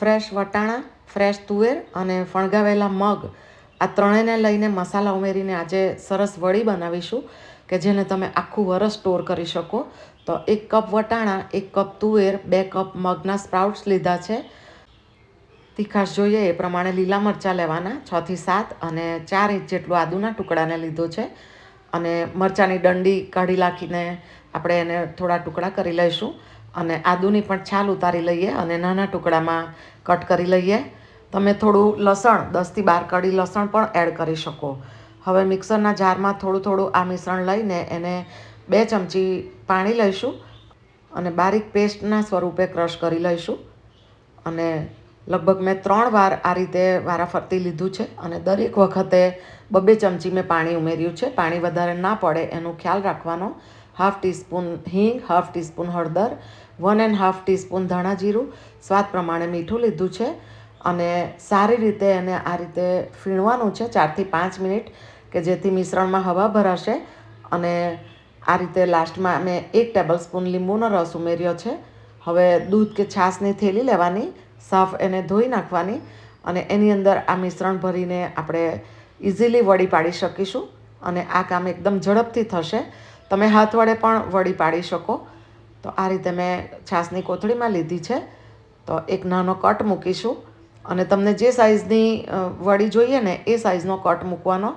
Fresh વટાણા, fresh તુવેર અને ફણગાવેલા મગ આ ત્રણેયને લઈને મસાલા ઉમેરીને આજે સરસ વડી બનાવીશું કે જેને તમે આખું વરસ સ્ટોર કરી શકો. તો 1 કપ વટાણા, 1 કપ તુવેર, 2 કપ મગના સ્પ્રાઉટ્સ લીધા છે. તીખાશ જોઈએ એ પ્રમાણે લીલા મરચાં લેવાના 6 થી 7 અને 4 ઇંચ જેટલું આદુના ટુકડાને લીધો છે. અને મરચાંની ડંડી કાઢી નાખીને આપણે એને થોડા ટુકડા કરી લઈશું. અને આદુની પણ છાલ ઉતારી લઈએ અને નાના ટુકડામાં કટ કરી લઈએ. તમે થોડું લસણ 10 થી 12 કળી લસણ પણ એડ કરી શકો. હવે મિક્સરના જારમાં થોડું આ મિશ્રણ લઈને એને 2 ચમચી પાણી લઈશું અને બારીક પેસ્ટના સ્વરૂપે ક્રશ કરી લઈશું. અને લગભગ મેં 3 વાર આ રીતે વારાફરતી લીધું છે અને દરેક વખતે 2 ચમચી મેં પાણી ઉમેર્યું છે. પાણી વધારે ના પડે એનો ખ્યાલ રાખવાનો. 1/2 ટીસ્પૂન હિંગ, 1/2 ટીસ્પૂન હળદર, 1.5 ટીસ્પૂન ધાણા જીરું, સ્વાદ પ્રમાણે મીઠું લીધું છે. અને સારી રીતે એને આ રીતે ફીણવાનું છે 4 થી 5 મિનિટ કે જેથી મિશ્રણમાં હવા ભરાશે. અને આ રીતે લાસ્ટમાં મેં 1 ટેબલ સ્પૂન લીંબુનો રસ ઉમેર્યો છે. હવે દૂધ કે છાશની થેલી લેવાની, સાફ એને ધોઈ નાખવાની અને એની અંદર આ મિશ્રણ ભરીને આપણે ઇઝીલી વડી પાડી શકીશું. અને આ કામ એકદમ ઝડપથી થશે. તમે હાથ વડે પણ વડી પાડી શકો. તો આ રીતે મેં છાશની કોથળીમાં લીધી છે. તો એક નાનો કટ મૂકીશું અને તમને જે સાઇઝની વડી જોઈએ ને એ સાઇઝનો કટ મૂકવાનો.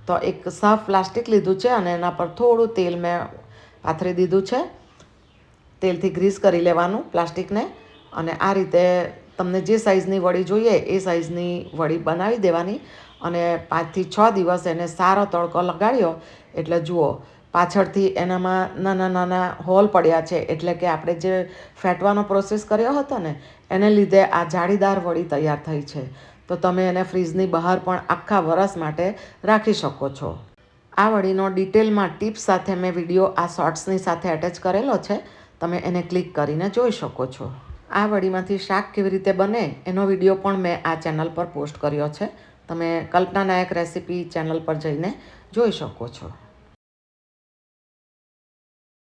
તો એક સાફ પ્લાસ્ટિક લીધું છે અને એના પર થોડું તેલ મેં પાથરી દીધું છે. તેલથી ગ્રીસ કરી લેવાનું પ્લાસ્ટિકને અને આ રીતે તમને જે સાઇઝની વડી જોઈએ એ સાઇઝની વડી બનાવી દેવાની. અને 5 થી 6 દિવસ એને સારો તડકો લગાડ્યો એટલે જુઓ પાછળથી એનામાં નાના હોલ પડ્યા છે. એટલે કે આપણે જે ફેટવાનો પ્રોસેસ કર્યો હતો ને એને લીધે આ જાળીદાર વડી તૈયાર થઈ છે. તો તમે એને ફ્રીજની બહાર પણ આખા વરસ માટે રાખી શકો છો. આ વડીનો ડિટેલમાં ટિપ્સ સાથે મેં વિડીયો આ શોર્ટ્સની સાથે એટેચ કરેલો છે. તમે એને ક્લિક કરીને જોઈ શકો છો. આ વડીમાંથી શાક કેવી રીતે બને એનો વિડીયો પણ મેં આ ચેનલ પર પોસ્ટ કર્યો છે. તમે કલ્પના નાયક રેસીપી ચેનલ પર જઈને જોઈ શકો છો.